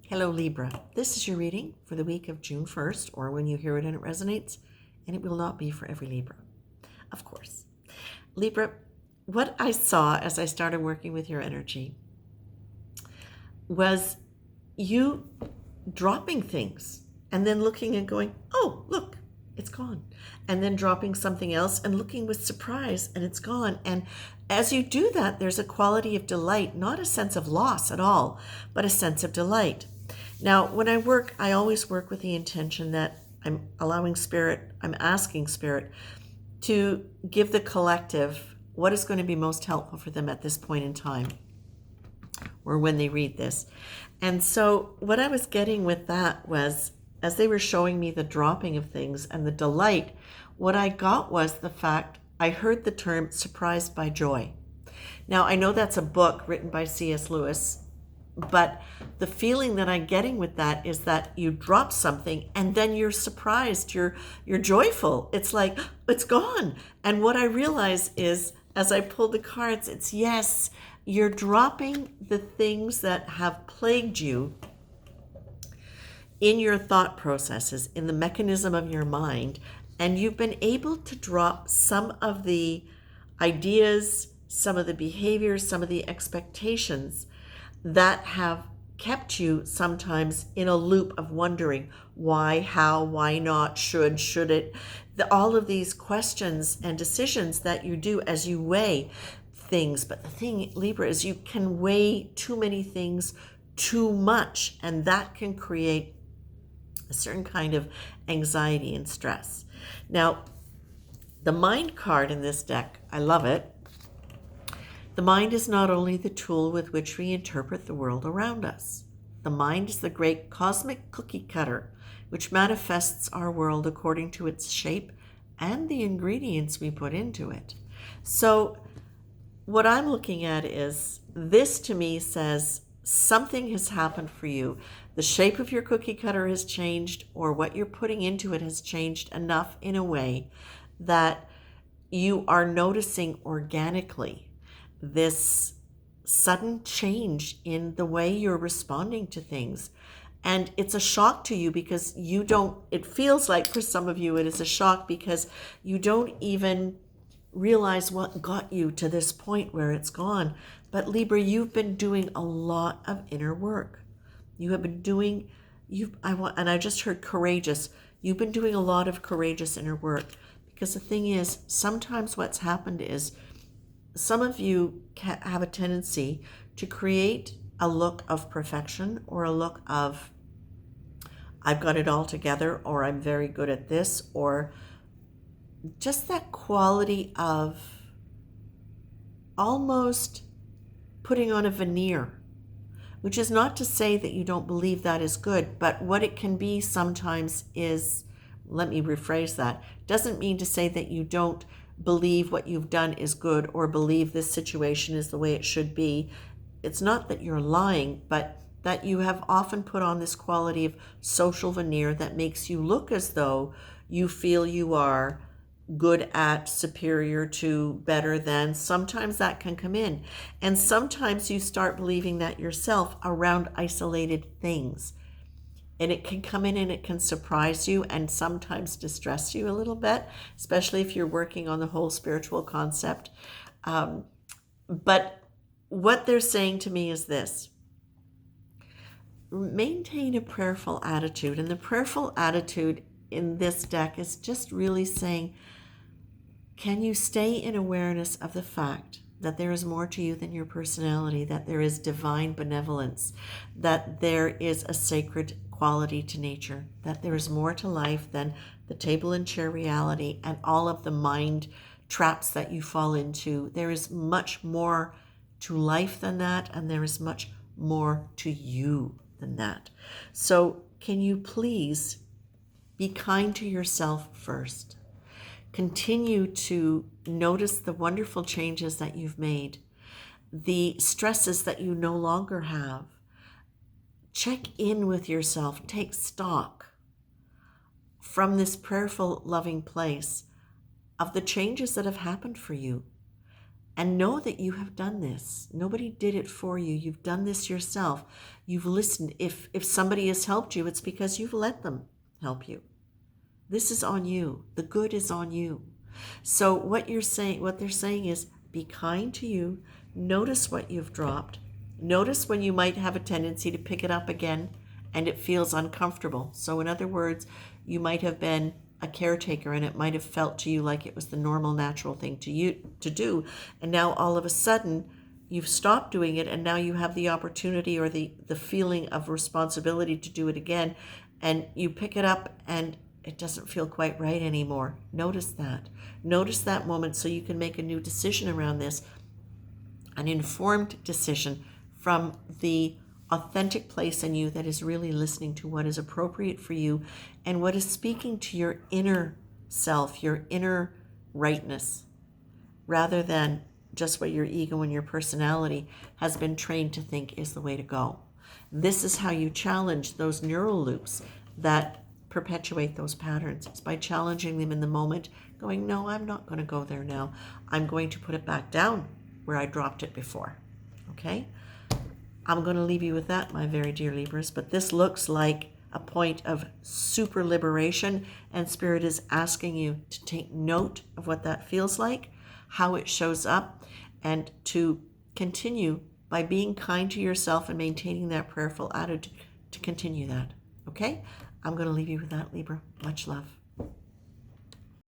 Hello, Libra. This is your reading for the week of June 1st, or when you hear it and it resonates, and it will not be for every Libra, of course. Libra, what I saw as I started working with your energy was you dropping things and then looking and going, oh, look, it's gone. And then dropping something else and looking with surprise and it's gone. And as you do that, there's a quality of delight, not a sense of loss at all, but a sense of delight. Now, when I work, I always work with the intention that I'm allowing spirit, I'm asking spirit to give the collective what is going to be most helpful for them at this point in time or when they read this. And so what I was getting with that was, as they were showing me the dropping of things and the delight, what I got was the fact I heard the term surprised by joy. Now, I know that's a book written by C.S. Lewis, but the feeling that I'm getting with that is that you drop something and then you're surprised, you're joyful. It's like, it's gone. And what I realize is, as I pulled the cards, it's yes, you're dropping the things that have plagued you in your thought processes, in the mechanism of your mind, and you've been able to drop some of the ideas, some of the behaviors, some of the expectations that have kept you sometimes in a loop of wondering why, how, why not, should it, all of these questions and decisions that you do as you weigh things. But the thing, Libra, is you can weigh too many things too much, and that can create a certain kind of anxiety and stress. Now, the mind card in this deck, I love it. The mind is not only the tool with which we interpret the world around us. The mind is the great cosmic cookie cutter, which manifests our world according to its shape and the ingredients we put into it. So what I'm looking at is, this to me says something has happened for you. The shape of your cookie cutter has changed, or what you're putting into it has changed enough in a way that you are noticing organically this sudden change in the way you're responding to things. And it's a shock to you because you don't, it feels like for some of you it is a shock because you don't even realize what got you to this point where it's gone. But Libra, you've been doing a lot of inner work. You have been doing, and I just heard courageous. You've been doing a lot of courageous inner work, because the thing is, sometimes what's happened is some of you have a tendency to create a look of perfection, or a look of I've got it all together, or I'm very good at this, or just that quality of almost putting on a veneer, which is not to say that you don't believe that is good, but what it can be sometimes is, let me rephrase that, doesn't mean to say that you don't believe what you've done is good, or believe this situation is the way it should be. It's not that you're lying, but that you have often put on this quality of social veneer that makes you look as though you feel you are good at, superior to, better than. Sometimes that can come in. And sometimes you start believing that yourself around isolated things. And it can come in and it can surprise you and sometimes distress you a little bit, especially if you're working on the whole spiritual concept. But what they're saying to me is this: maintain a prayerful attitude. And the prayerful attitude in this deck is just really saying, can you stay in awareness of the fact that there is more to you than your personality, that there is divine benevolence, that there is a sacred quality to nature, that there is more to life than the table and chair reality and all of the mind traps that you fall into. There is much more to life than that, and there is much more to you than that. So can you please be kind to yourself first? Continue to notice the wonderful changes that you've made, the stresses that you no longer have. Check in with yourself. Take stock from this prayerful, loving place of the changes that have happened for you. And know that you have done this. Nobody did it for you. You've done this yourself. You've listened. If somebody has helped you, it's because you've let them help you. This is on you. The good is on you. So what they're saying is, be kind to you. Notice what you've dropped. Notice when you might have a tendency to pick it up again and it feels uncomfortable. So in other words, you might have been a caretaker and it might have felt to you like it was the normal, natural thing to do. And now all of a sudden you've stopped doing it, and now you have the opportunity or the feeling of responsibility to do it again, and you pick it up and it doesn't feel quite right anymore. Notice that. Notice that moment so you can make a new decision around this, an informed decision from the authentic place in you that is really listening to what is appropriate for you and what is speaking to your inner self, your inner rightness, rather than just what your ego and your personality has been trained to think is the way to go. This is how you challenge those neural loops that perpetuate those patterns. It's by challenging them in the moment, going, no, I'm not going to go there now. I'm going to put it back down where I dropped it before. Okay? I'm going to leave you with that, my very dear Libras, but this looks like a point of super liberation, and Spirit is asking you to take note of what that feels like, how it shows up, and to continue by being kind to yourself and maintaining that prayerful attitude to continue that. Okay? I'm going to leave you with that, Libra. Much love.